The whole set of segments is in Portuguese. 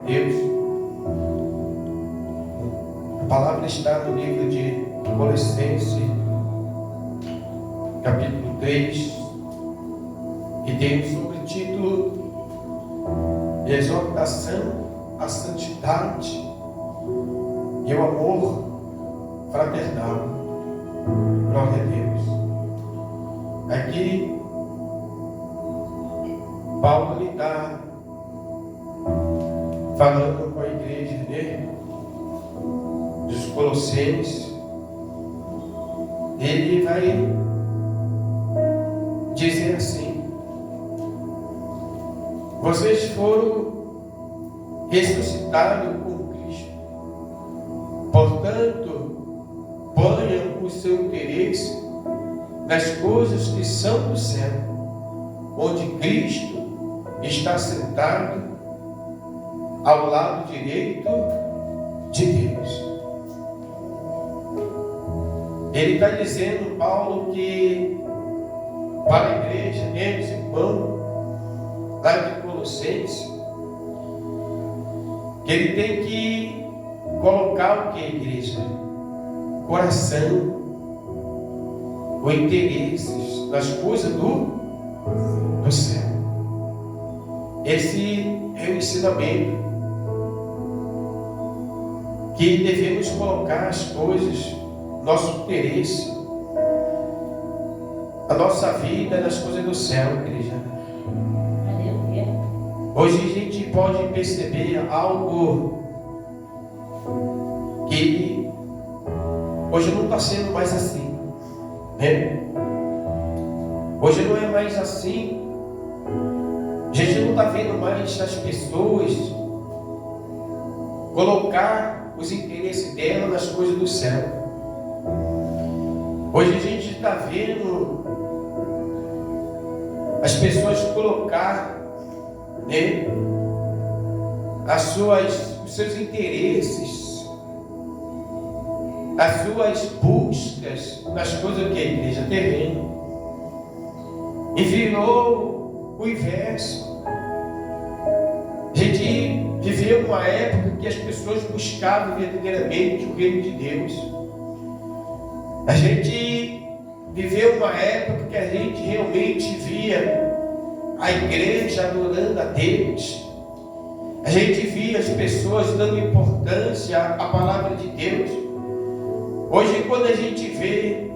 Deus. A palavra está no livro de Colossenses, capítulo 3, e tem o subtítulo de exortação à santidade e o amor fraternal. Glória a Deus. Aqui Paulo lhe está falando com a igreja dele, dos Colossenses. Ele vai dizer assim: vocês foram ressuscitados com Cristo, portanto, ponham o seu interesse nas coisas que são do céu, onde Cristo está sentado ao lado direito de Deus. Ele está dizendo, Paulo, que para a igreja, meus irmãos, lá de Colossenses, que ele tem que colocar o que, igreja? Coração, o interesse nas coisas do céu. Esse é o ensinamento, que devemos colocar as coisas, nosso interesse, a nossa vida nas coisas do céu, igreja. Hoje a gente pode perceber algo que hoje não está sendo mais assim, né? Hoje não é mais assim. A gente não está vendo mais as pessoas colocar os interesses dela nas coisas do céu. Hoje a gente está vendo as pessoas colocar, né, os seus interesses, as suas buscas nas coisas que a igreja terrena. E virou o inverso. A gente viveu uma época que as pessoas buscavam verdadeiramente o reino de Deus. A gente viveu uma época que a gente realmente via a igreja adorando a Deus. A gente via as pessoas dando importância à palavra de Deus. Hoje, quando a gente vê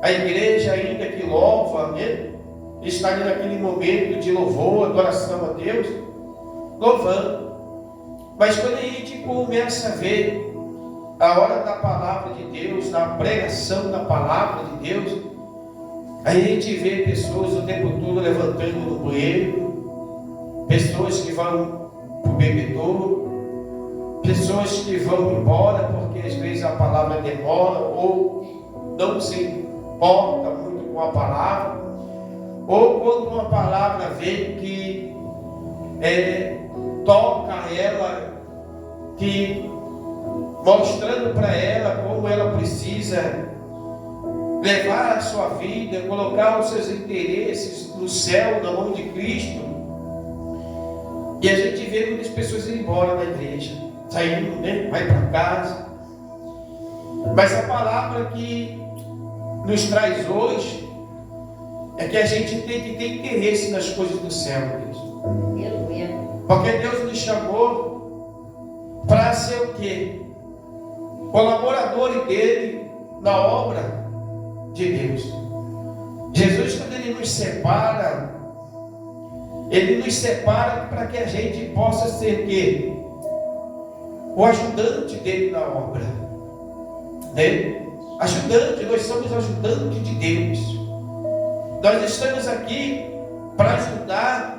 a igreja ainda que louva, né, está ali naquele momento de louvor, adoração a Deus, louvando. Mas quando a gente começa a ver a hora da palavra de Deus, da pregação da palavra de Deus, a gente vê pessoas o tempo todo levantando no banheiro, pessoas que vão para o bebedouro, pessoas que vão embora porque às vezes a palavra demora ou não se importa muito com a palavra, ou quando uma palavra vem que toca ela, que mostrando para ela como ela precisa levar a sua vida, colocar os seus interesses no céu, na mão de Cristo. E a gente vê muitas pessoas ir embora da igreja, saindo, né? Vai para casa. Mas a palavra que nos traz hoje é que a gente tem que ter interesse nas coisas do céu, igreja. Porque Deus nos chamou para ser o quê? Colaboradores dele na obra de Deus. Jesus, quando ele nos separa para que a gente possa ser o quê? O ajudante dele na obra, né? Ajudante, nós somos ajudantes de Deus. Nós estamos aqui para ajudar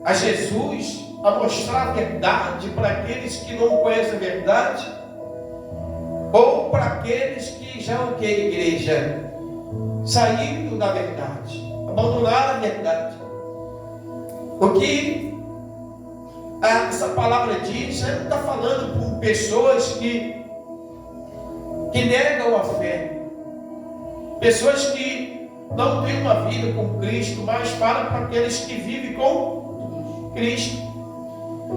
a Jesus a mostrar a verdade para aqueles que não conhecem a verdade, ou para aqueles que já o que, igreja? Saíram da verdade, abandonaram a verdade. O que essa palavra diz, ela está falando com pessoas que negam a fé, pessoas que não têm uma vida com Cristo, mas fala para aqueles que vivem com Cristo.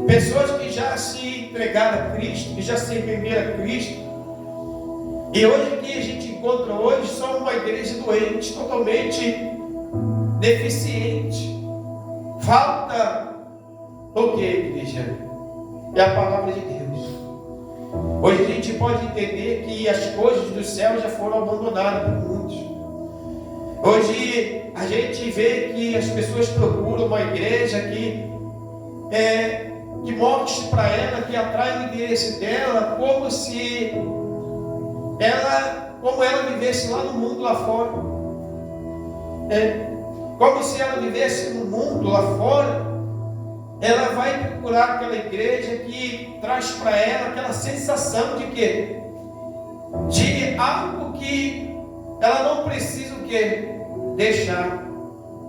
Pessoas que já se entregaram a Cristo, que já se renderam a Cristo. E hoje aqui a gente encontra hoje só uma igreja doente, totalmente deficiente. Falta o que, igreja? É a palavra de Deus. Hoje a gente pode entender que as coisas do céu já foram abandonadas por muitos. Hoje a gente vê que as pessoas procuram uma igreja que mostre para ela, que atrai o interesse dela, como se ela vivesse lá no mundo lá fora. Como se ela vivesse no mundo lá fora. Ela vai procurar aquela igreja que traz para ela aquela sensação de quê? De algo que ela não precisa o quê? Deixar.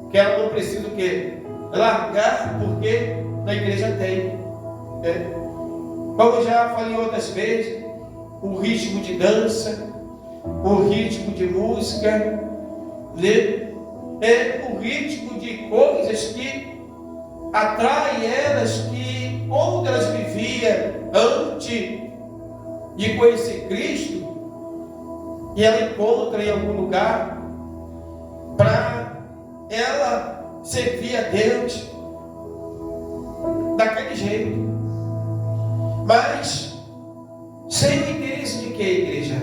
Que ela não precisa o quê? Largar, porque na igreja tem. Como eu já falei outras vezes, o ritmo de dança, o ritmo de música, o ritmo de coisas que atrai elas, que onde elas viviam antes de conhecer Cristo, e ela encontra em algum lugar para ela servir a Deus daquele jeito, mas sem o interesse de que, igreja?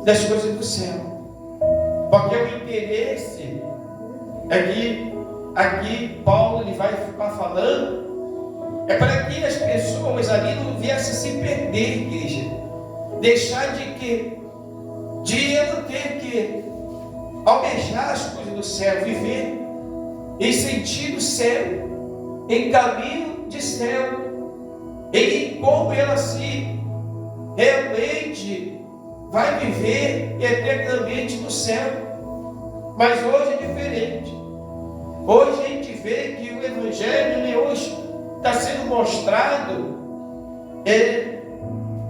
Das coisas do céu. Porque o interesse é que aqui Paulo ele vai ficar falando, é para que as pessoas ali não viessem se perder, igreja. Deixar de que? De ela ter que almejar as coisas do céu, viver em sentido céu, em caminho de céu, em como ela se realmente vai viver eternamente no céu. Mas hoje é diferente. Hoje a gente vê que o Evangelho hoje está sendo mostrado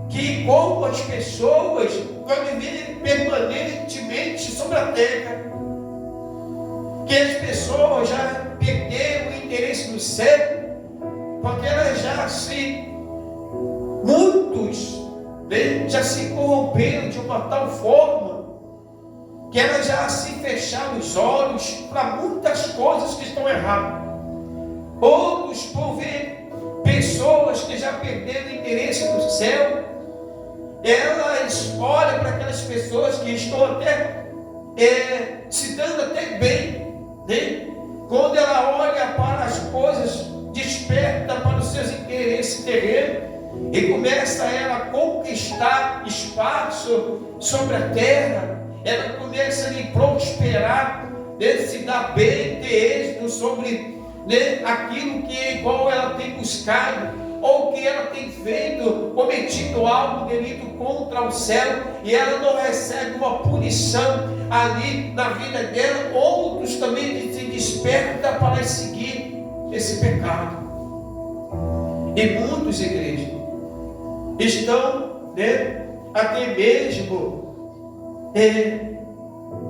que como as pessoas vão viver permanentemente sobre a terra, que as pessoas já perderam o interesse no céu, porque elas muitos já se corromperam de uma tal forma que elas já se fecharam os olhos para muitas coisas que estão erradas. Outros, por ver pessoas que já perderam o interesse no céu, elas olham para aquelas pessoas que estão até se dando até bem, quando ela olha para as coisas, desperta para os seus interesses terrenos e começa ela a conquistar espaço sobre a terra. Ela começa a prosperar, se dar bem, ter êxito sobre aquilo que igual ela tem buscado, ou que ela tem feito, cometido algo delito contra o céu, e ela não recebe uma punição ali na vida dela. Outros também se despertam para seguir esse pecado. E muitos, igrejas, estão até mesmo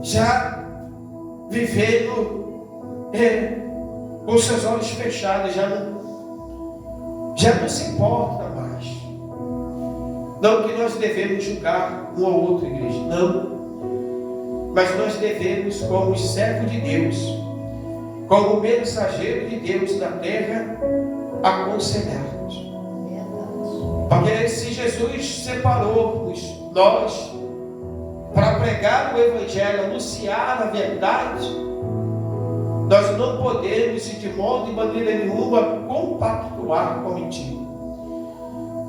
já vivendo com seus olhos fechados, já não se importa mais. Não que nós devemos julgar um ao outro, igreja, não. Mas nós devemos, como servo de Deus, como mensageiro de Deus na terra, aconselhar-nos. Porque se Jesus separou-nos, nós, para pregar o Evangelho, anunciar a verdade, nós não podemos, de modo e maneira nenhuma, compactuar com a mentira.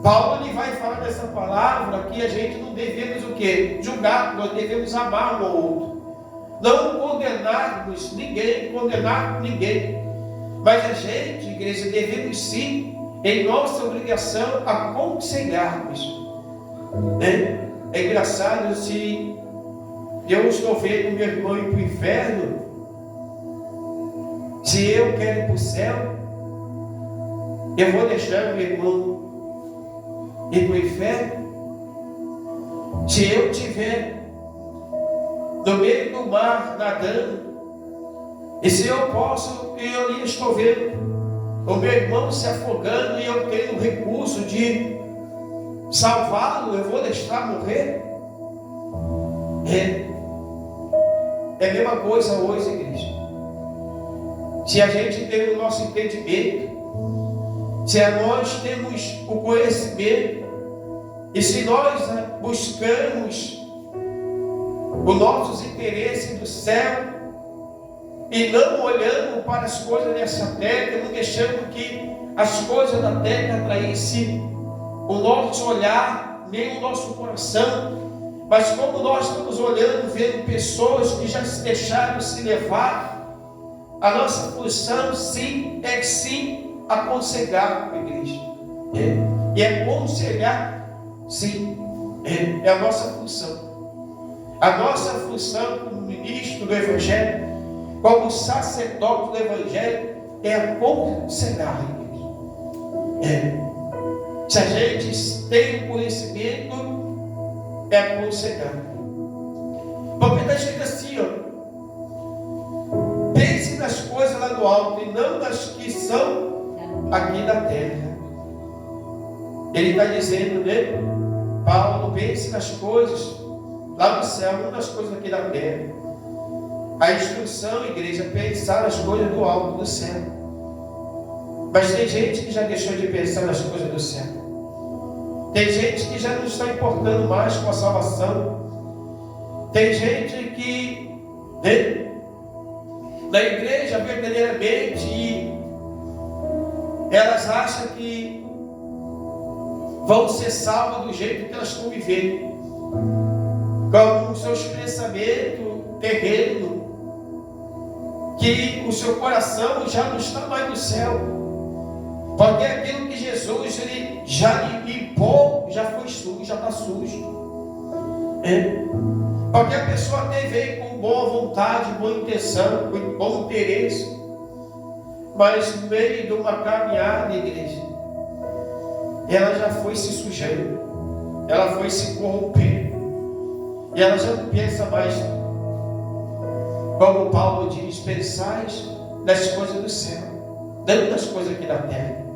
Paulo ele vai falar dessa palavra que a gente não devemos o quê? Julgar, nós devemos amar um ao outro. Não condenarmos ninguém, condenar ninguém. Mas a gente, igreja, devemos sim, em nossa obrigação, aconselharmos. É engraçado, se eu estou vendo meu irmão ir para o inferno, se eu quero ir para o céu, eu vou deixar meu irmão ir para o inferno? Se eu estiver no meio do mar nadando, e se eu posso, eu ali estou vendo o meu irmão se afogando e eu tenho o recurso de salvá-lo, eu vou deixar morrer? É a mesma coisa hoje, igreja. Se a gente tem o nosso entendimento, se nós temos o conhecimento, e se nós buscamos os nossos interesses do céu, e não olhando para as coisas dessa terra, não deixando que as coisas da terra atraíssem o nosso olhar, nem o nosso coração, mas como nós estamos olhando, vendo pessoas que já se deixaram se levar, a nossa função sim é sim aconselhar a igreja. E aconselhar, sim, é a nossa função. A nossa função como ministro do Evangelho, como sacerdote do Evangelho, é aconselhar a igreja. Se a gente tem o conhecimento, é aconselhar. Porque está escrito assim, pense nas coisas lá do alto e não nas que são aqui da terra. Ele está dizendo, né? Paulo, pense nas coisas lá no céu, não nas coisas aqui da terra. A instrução, igreja, é pensar nas coisas do alto do céu. Mas tem gente que já deixou de pensar nas coisas do céu. Tem gente que já não está importando mais com a salvação. Tem gente que, né, na igreja verdadeiramente, elas acham que vão ser salvas do jeito que elas estão vivendo, com os seus pensamentos terrenos, que o seu coração já não está mais no céu. Porque aquilo que Jesus ele já limpou, já foi sujo, já está sujo. Porque a pessoa até veio com boa vontade, boa intenção, com bom interesse, mas no meio de uma caminhada, igreja, ela já foi se sujando, ela foi se corrompendo, e ela já não pensa mais, como Paulo diz, pensais nas coisas do céu, não nas coisas aqui da terra.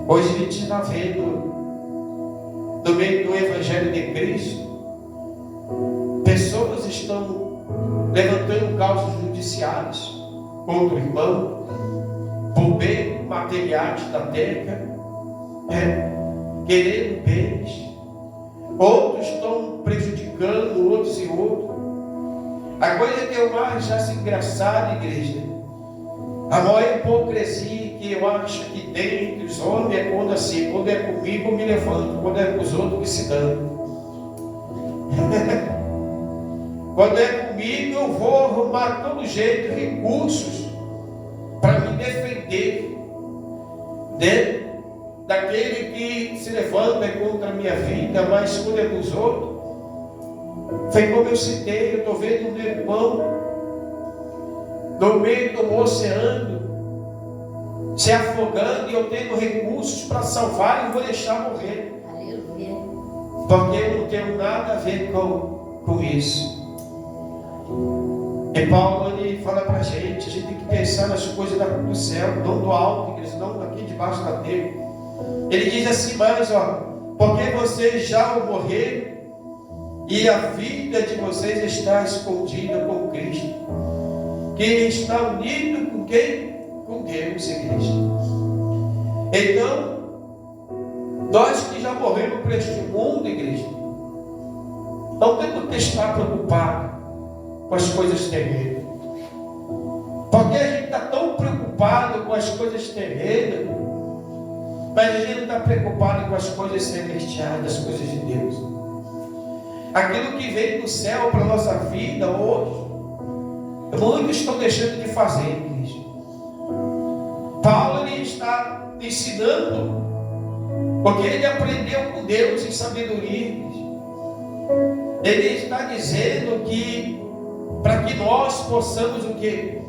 Hoje a gente está vendo, no meio do Evangelho de Cristo, pessoas estão levantando causas judiciais contra o irmão, por bens materiais da terra, querendo bens. Outros estão prejudicando outros e outros. A coisa que eu mais acho engraçada, igreja, a maior hipocrisia que eu acho que tem entre os homens é quando assim, quando é comigo eu me levanto, quando é com os outros que se dão. Quando é comigo eu vou arrumar todo jeito recursos para me defender, né, daquele que se levanta contra a minha vida, mas quando é com os outros, foi como eu citei, eu estou vendo o meu irmão no meio do oceano, se afogando, e eu tenho recursos para salvar e vou deixar morrer. Aleluia. Porque eu não tenho nada a ver com isso. E Paulo ele fala para a gente tem que pensar nas coisas do céu, não do alto, não daqui debaixo da terra. Ele diz assim mais, porque vocês já morreram e a vida de vocês está escondida com Cristo, que está unido com quem? Com Deus, igreja. Então, nós que já morremos para este mundo, igreja, não temos que estar preocupados com as coisas terrenas. Porque a gente está tão preocupado com as coisas terrenas, mas a gente não está preocupado com as coisas celestiais, as coisas de Deus. Aquilo que vem do céu para a nossa vida hoje, muitos estão deixando de fazer, igreja. Paulo ele está ensinando, porque ele aprendeu com Deus em sabedoria, igreja. Ele está dizendo que para que nós possamos o quê?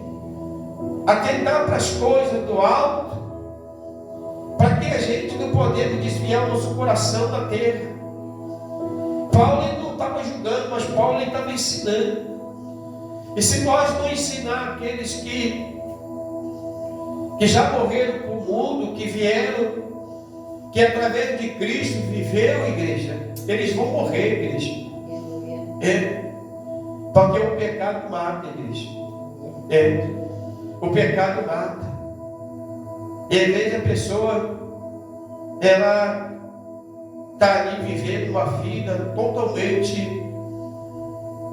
Atentar para as coisas do alto, para que a gente não podemos desviar o nosso coração da terra. Paulo ele não estava julgando, mas Paulo ele estava ensinando. E se nós não ensinar aqueles que que já morreram para o mundo, que vieram, que através de Cristo viveu, igreja, eles vão morrer, igreja. Porque o pecado mata, igreja. O pecado mata. E às vezes a pessoa, ela está ali vivendo uma vida totalmente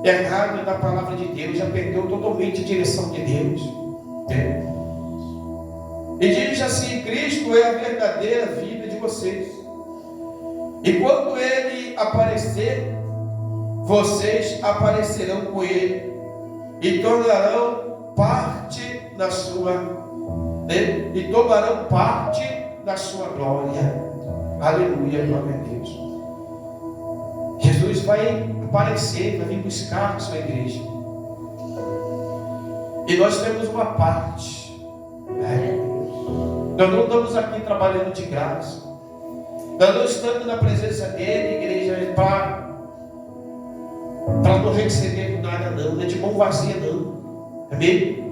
errada da palavra de Deus, já perdeu totalmente a direção de Deus. E diz assim: Cristo é a verdadeira vida de vocês. E quando Ele aparecer, vocês aparecerão com Ele e tornarão parte da sua e tomarão parte da sua glória. Aleluia, glória a Deus. Jesus vai aparecer, vai vir buscar a sua igreja. E nós temos uma parte. Nós não estamos aqui trabalhando de graça. Nós não estamos na presença dele, igreja, para não receber nada, não é de mão vazia, não. Amém?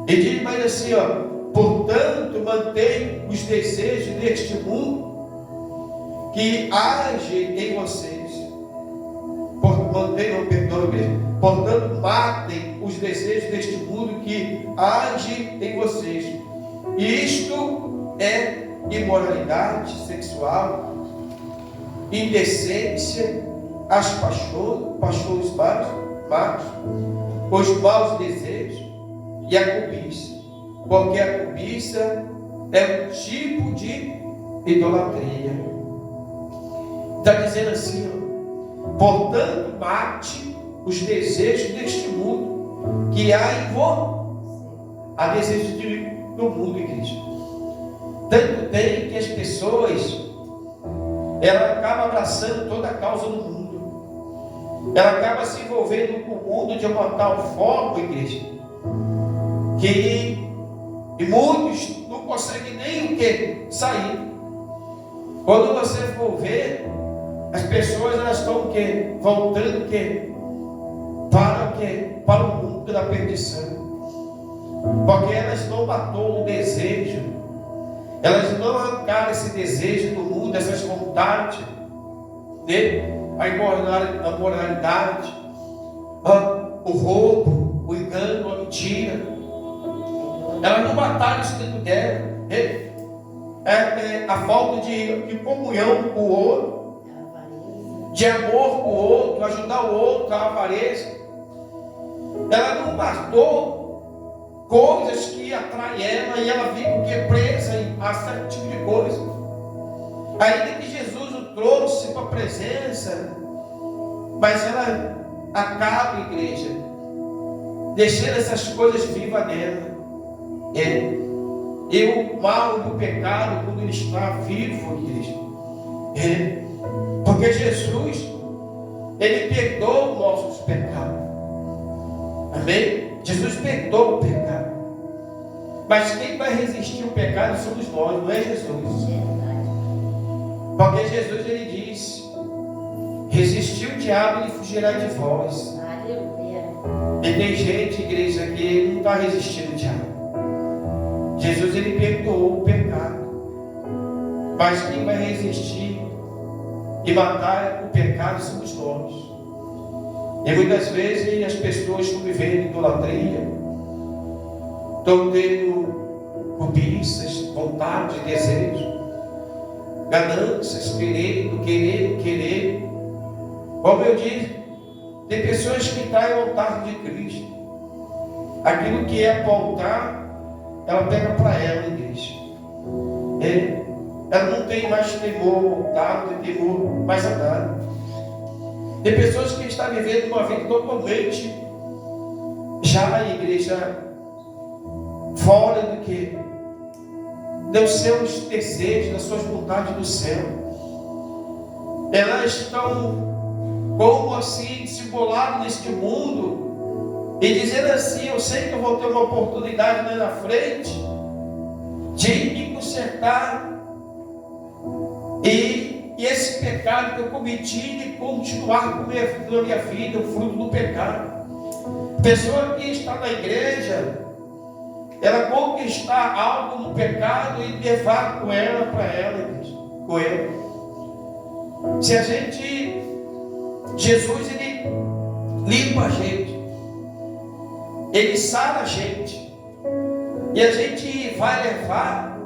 E diz mais assim, portanto, mantém os desejos deste mundo que agem em vocês. Portanto, matem os desejos deste mundo que agem em vocês. Isto é imoralidade sexual, indecência, as paixões más, os maus desejos e a cobiça, porque a cobiça é um tipo de idolatria. Está dizendo assim, portanto, mate os desejos deste mundo que há em você. Há desejos do mundo, igreja. Tanto tem que as pessoas, ela acaba abraçando toda a causa do mundo. Ela acaba se envolvendo com o mundo de uma tal forma, igreja, que muitos não conseguem nem o que? Sair. Quando você for ver, as pessoas elas estão o quê? Voltando o quê? Para o quê? Para o mundo da perdição. Porque elas não matou o desejo, elas não arrancaram esse desejo do mundo, essas vontades, a imoralidade, o roubo, o engano, a mentira. Elas não mataram isso dentro dela. A falta de comunhão com o outro, de amor com o outro, ajudar o outro, a avareza. Ela não matou coisas que atraem ela e ela fica presa a certo tipo de coisa. Ainda que Jesus o trouxe para a presença, mas ela acaba, igreja, deixando essas coisas vivas nela. E o mal do pecado, quando ele está vivo, igreja, porque Jesus, ele perdoa os nossos pecados. Amém? Jesus perdoa o pecado. Mas quem vai resistir ao pecado somos nós, não é Jesus. Porque Jesus, ele disse: resistir o diabo, ele fugirá de vós. E tem gente, igreja, que não está resistindo o diabo. Jesus, ele perdoou o pecado. Mas quem vai resistir e matar o pecado somos nós. E muitas vezes as pessoas estão vivendo idolatria, estão tendo cobiças, vontade, desejo, ganâncias, querer. Como eu disse, tem pessoas que traem o altar de Cristo. Aquilo que é para o altar, ela pega para ela, igreja. Ela não tem mais temor ao altar, não tem temor mais a nada. Tem pessoas que estão vivendo uma vida totalmente já a igreja fora do que? Dos seus desejos, das suas vontades do céu. Elas estão como assim, discipuladas neste mundo e dizendo assim: eu sei que eu vou ter uma oportunidade lá na frente de me consertar e esse pecado que eu cometi de continuar com a minha vida, o fruto do pecado. Pessoa que está na igreja, ela conquistar algo no pecado e levar com ela para ela, igreja, com ela. Se a gente, Jesus, ele limpa a gente, ele sara a gente, e a gente vai levar,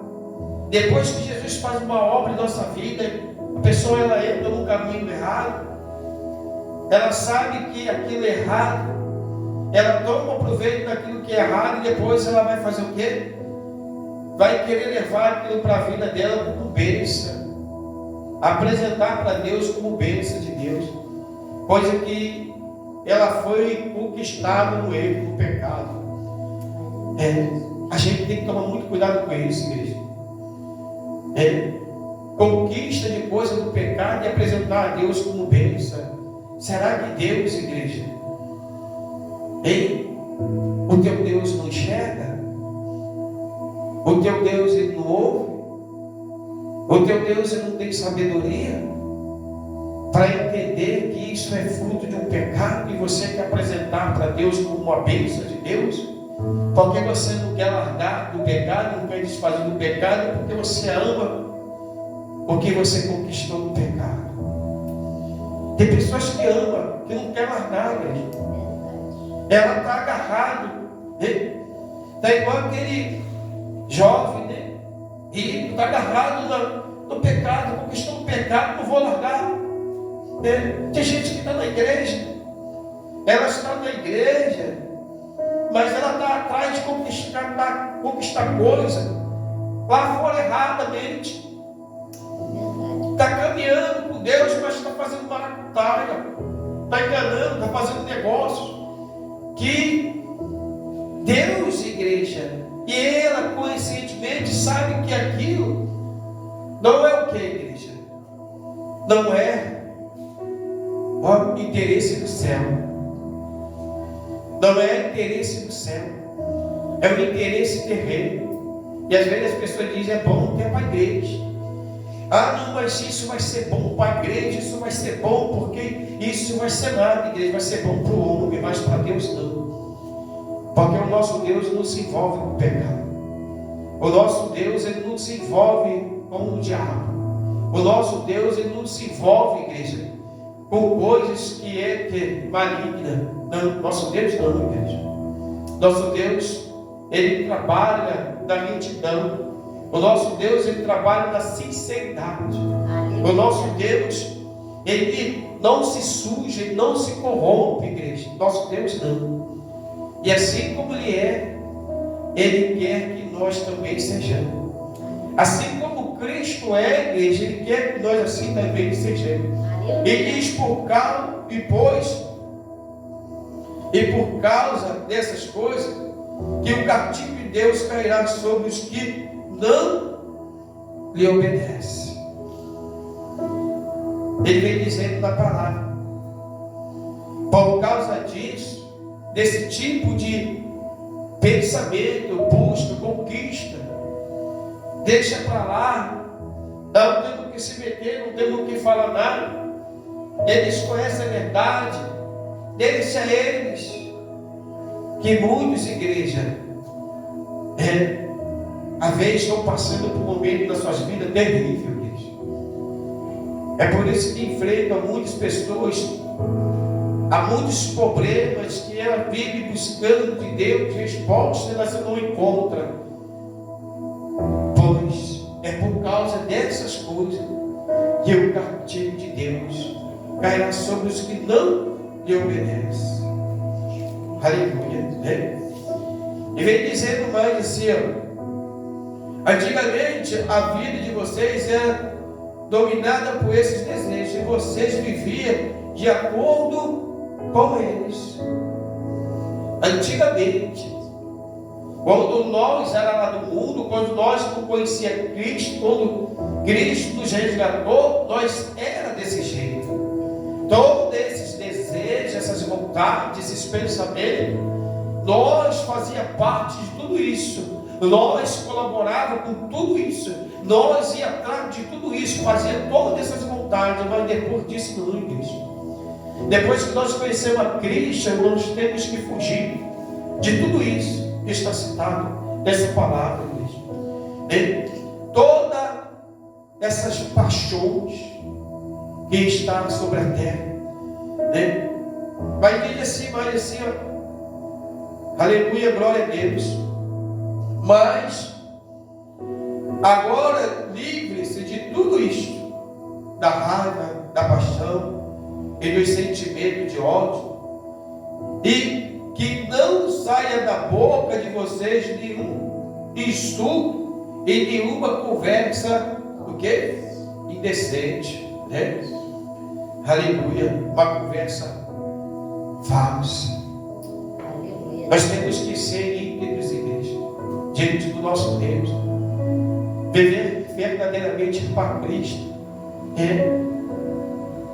depois que Jesus faz uma obra em nossa vida, a pessoa ela entra no caminho errado, ela sabe que aquilo é errado, ela toma proveito daquilo que é errado, e depois ela vai fazer o quê? Vai querer levar aquilo para a vida dela como bênção, apresentar para Deus como bênção de Deus, coisa que ela foi conquistada no erro, no pecado. A gente tem que tomar muito cuidado com isso, igreja. Conquista de coisa do pecado e apresentar a Deus como bênção. Será que Deus, igreja, o teu Deus não enxerga? O teu Deus ele não ouve? O teu Deus ele não tem sabedoria para entender que isso é fruto de um pecado e você quer apresentar para Deus como uma bênção de Deus? Porque você não quer largar do pecado, não quer desfazer do pecado, porque você ama o que você conquistou no pecado. Tem pessoas que amam, que não quer largar, igreja. Ela está agarrada, né? Está igual aquele jovem, né? E está agarrado no pecado, conquistou o pecado, não vou largar. Tem gente que está na igreja, ela está na igreja, mas ela está atrás de conquistar coisa lá fora erradamente. Está caminhando com Deus, mas está fazendo maracutaia, está enganando, está fazendo negócios que Deus, igreja, e ela conscientemente sabe que aquilo não é o que, igreja? Não é o interesse do céu. Não é interesse do céu, é o interesse terreno. E às vezes as pessoas dizem: é bom ter para a igreja. Ah, não, mas isso vai ser bom para a igreja, isso vai ser bom porque isso vai ser nada, igreja, vai ser bom para o homem, mas para Deus não. Porque o nosso Deus não se envolve com o pecado. O nosso Deus ele não se envolve com o diabo. O nosso Deus ele não se envolve, igreja, com coisas que é maligna. Não, nosso Deus não, igreja. Nosso Deus ele trabalha na retidão. O nosso Deus, ele trabalha na sinceridade. O nosso Deus, ele não se suja, ele não se corrompe, igreja. Nosso Deus não. E assim como ele quer que nós também sejamos. Assim como Cristo é, igreja, ele quer que nós assim também sejamos. Ele diz por causa dessas coisas, que o castigo de Deus cairá sobre os que não lhe obedece. Ele vem dizendo na palavra. Por causa disso, desse tipo de pensamento, busca, conquista, deixa para lá, não temos que se meter, não temos que falar nada. Eles conhecem a verdade, deixa eles, que muitos, igreja, às vezes estão passando por um momento das suas vidas terrível, igreja. É por isso que enfrentam muitas pessoas, há muitos problemas que ela vive buscando de Deus respostas, elas não encontram. Pois é por causa dessas coisas que o castigo de Deus cairá sobre os que não lhe obedecem. Aleluia, né? E vem dizendo mais assim, antigamente a vida de vocês era dominada por esses desejos, e vocês viviam de acordo com eles. Antigamente, quando nós éramos lá do mundo, quando nós não conhecíamos Cristo, quando Cristo nos resgatou, nós era desse jeito. Todos esses desejos, essas vontades, esses pensamentos, nós fazia parte de tudo isso. Nós colaborávamos com tudo isso. Nós ia atrás de tudo isso, fazia todas essas vontades, mas depois disso não, igreja. Depois que nós conhecemos a Cristo, nós temos que fugir de tudo isso que está citado dessa palavra, igreja. Todas essas paixões que estão sobre a terra, mas diz assim, ó, aleluia, glória a Deus. Mas agora livre-se de tudo isto, da raiva, da paixão e dos sentimentos de ódio, e que não saia da boca de vocês nenhum insulto e nenhuma conversa, o quê? Indecente, aleluia, uma conversa falsa. Nós temos que ser íntegros, igreja, diante do nosso Deus, viver verdadeiramente para Cristo.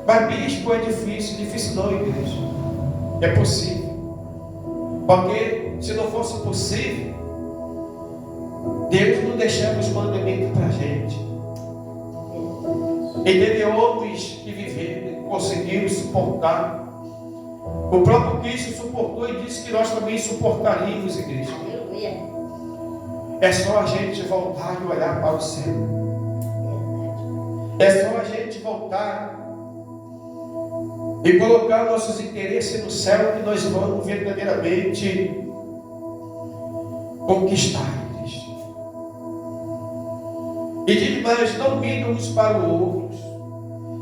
Mas bispo é difícil não, igreja. É possível, porque se não fosse possível, Deus não deixava os mandamentos para a gente. E teve homens que viveram, conseguiram suportar. O próprio Cristo suportou e disse que nós também suportaríamos, igreja. É só a gente voltar e olhar para o céu. É só a gente voltar e colocar nossos interesses no céu, que nós vamos verdadeiramente conquistar, igreja. E diz mais: não mintam uns para os outros,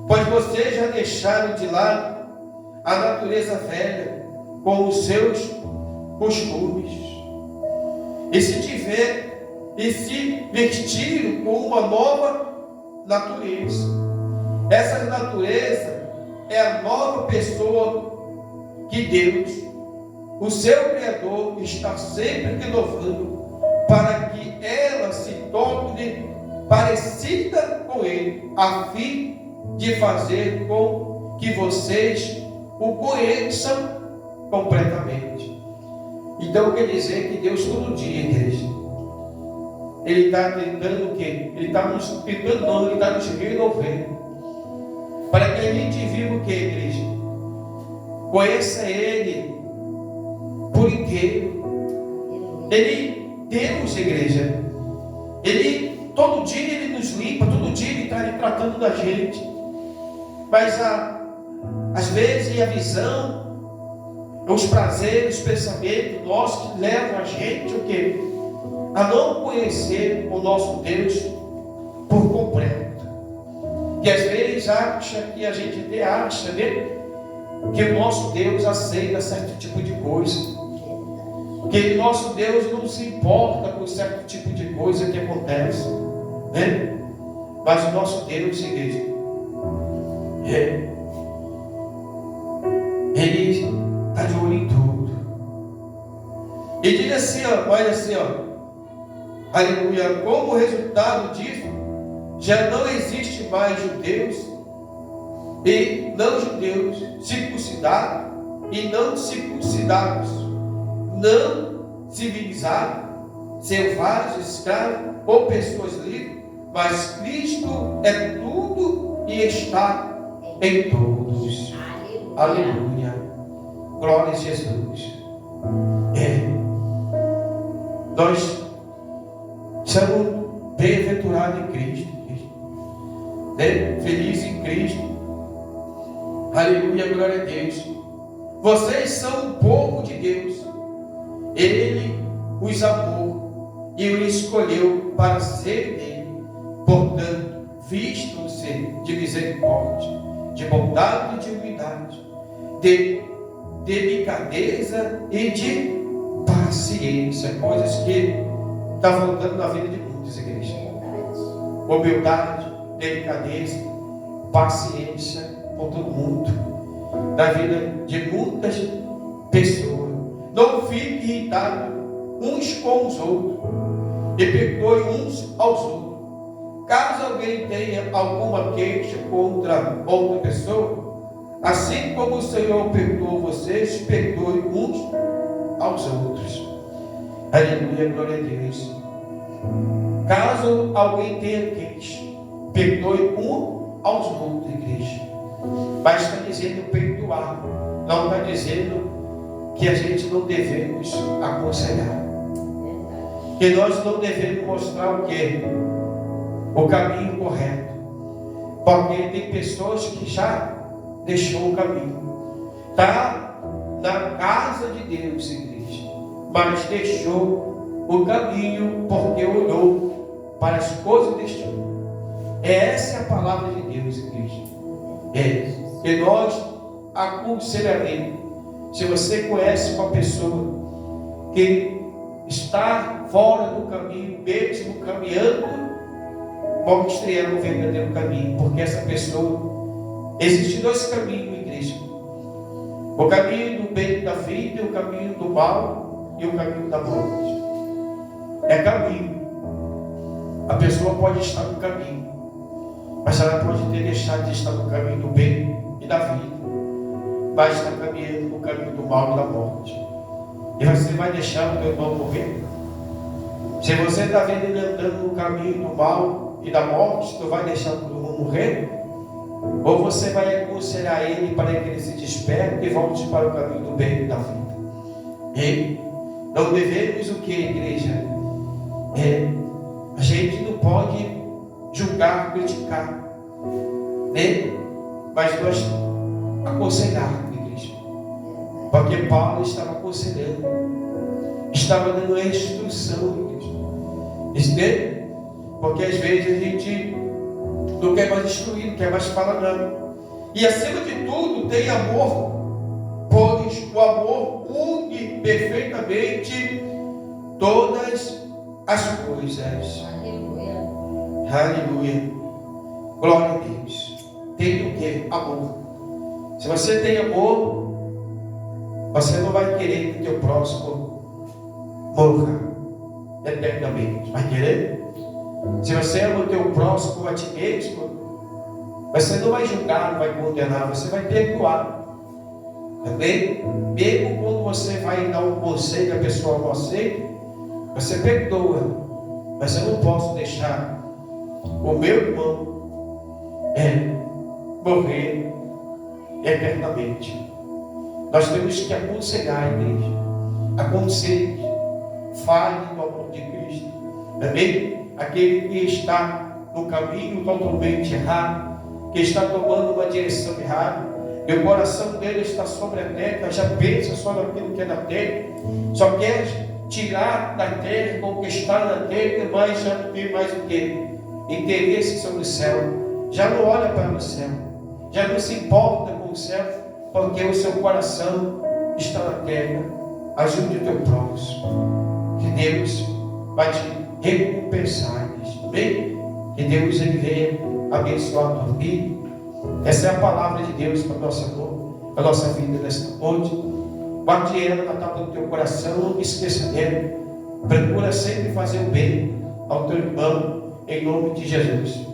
pois vocês já deixaram de lado a natureza velha com os seus costumes, e se vestiram com uma nova natureza. Essa natureza é a nova pessoa que Deus, o seu Criador, está sempre renovando, para que ela se torne parecida com Ele, a fim de fazer com que vocês o conheçam completamente. Então quer dizer que Deus todo dia, igreja, Ele está tentando o quê? Ele está nos tentando, não, Ele está nos renovando, para que a gente viva o quê, igreja? Conheça Ele por inteiro. Ele, Deus, igreja, Ele todo dia Ele nos limpa, todo dia Ele está tratando da gente. Mas às vezes a visão, os prazeres, os pensamentos nossos que levam a gente o quê? A não conhecer o nosso Deus por completo. Que às vezes acha, que a gente até acha, que o nosso Deus aceita certo tipo de coisa, que o nosso Deus não se importa com certo tipo de coisa que acontece, mas o nosso Deus, igreja, Ele está de olho em tudo. E diz assim, ó, olha assim, ó, aleluia, como resultado disso, já não existe mais judeus e não judeus, circuncidados e não circuncidados, não civilizados, selvagens, escravos ou pessoas livres, mas Cristo é tudo e está em todos. Aleluia. Glória a Jesus. Nós somos bem-aventurados em Cristo. Feliz em Cristo. Aleluia, glória a Deus. Vocês são o povo de Deus. Ele os amou e os escolheu para ser dele. Portanto, vistam-se de misericórdia, de bondade e de humildade, de delicadeza e de paciência. Coisas que estão faltando na vida de muitos, igreja. Humildade, delicadeza, paciência com todo mundo, na vida de muitas pessoas. Não fique irritado uns com os outros e perdoe uns aos outros. Caso alguém tenha alguma queixa contra outra pessoa, assim como o Senhor perdoou vocês, perdoe uns aos outros. Aleluia, glória a Deus. Caso alguém tenha queixa, perdoe um aos outros, igreja. Mas está dizendo perdoar, não está dizendo que a gente não devemos aconselhar. que nós não devemos mostrar o quê? O caminho correto. Porque tem pessoas que já deixou o caminho. Está na casa de Deus, igreja, mas deixou o caminho porque olhou para as coisas deste mundo. Essa é a palavra de Deus, igreja. Que nós aconselharemos. Se você conhece uma pessoa que está fora do caminho, mesmo caminhando, mostre ela o verdadeiro caminho, porque essa pessoa, existem dois caminhos, igreja: o caminho do bem e da vida, o caminho do mal e o caminho da morte. É caminho. A pessoa pode estar no caminho, mas ela pode ter deixado de estar no caminho do bem e da vida, mas está caminhando no caminho do mal e da morte. E você vai deixar o teu irmão morrer? Se você está vendo ele andando no caminho do mal e da morte, tu vai deixar o teu irmão morrer? Ou você vai aconselhar ele para que ele se desperte e volte para o caminho do bem e da vida? E não devemos o que, igreja? A gente não pode julgar, criticar, né? Mas nós aconselhar, igreja. Porque Paulo estava aconselhando, estava dando a instrução, igreja. Porque às vezes a gente não quer mais instruir, não quer mais falar não. E acima de tudo tem amor, pois o amor une perfeitamente todas as coisas. Aleluia. Aleluia. Glória a Deus. Tem o que? Amor. Se você tem amor, você não vai querer que o teu próximo morra eternamente. Vai querer? Se você ama o teu próximo a ti mesmo, você não vai julgar, não vai condenar, você vai perdoar. Também, mesmo quando você vai dar um conselho e a pessoa não aceita, você perdoa. Mas eu não posso deixar o meu irmão morrer eternamente. Nós temos que aconselhar a igreja. Aconselhe, fale do amor de Cristo. Também aquele que está no caminho totalmente errado, que está tomando uma direção errada, e o coração dele está sobre a terra, já pensa só naquilo que é da terra, só quer tirar da terra, conquistar da terra, mas já não tem mais o que? Interesse sobre o céu, já não olha para o céu, já não se importa com o céu, porque o seu coração está na terra. Ajude o teu próximo, que Deus vai te recompensar, bem? Que Deus ele venha abençoar a tua vida. Essa é a palavra de Deus para a nossa vida nesta noite. Guarde ela na tábua do teu coração, não esqueça dela. Procura sempre fazer o bem ao teu irmão, em nome de Jesus.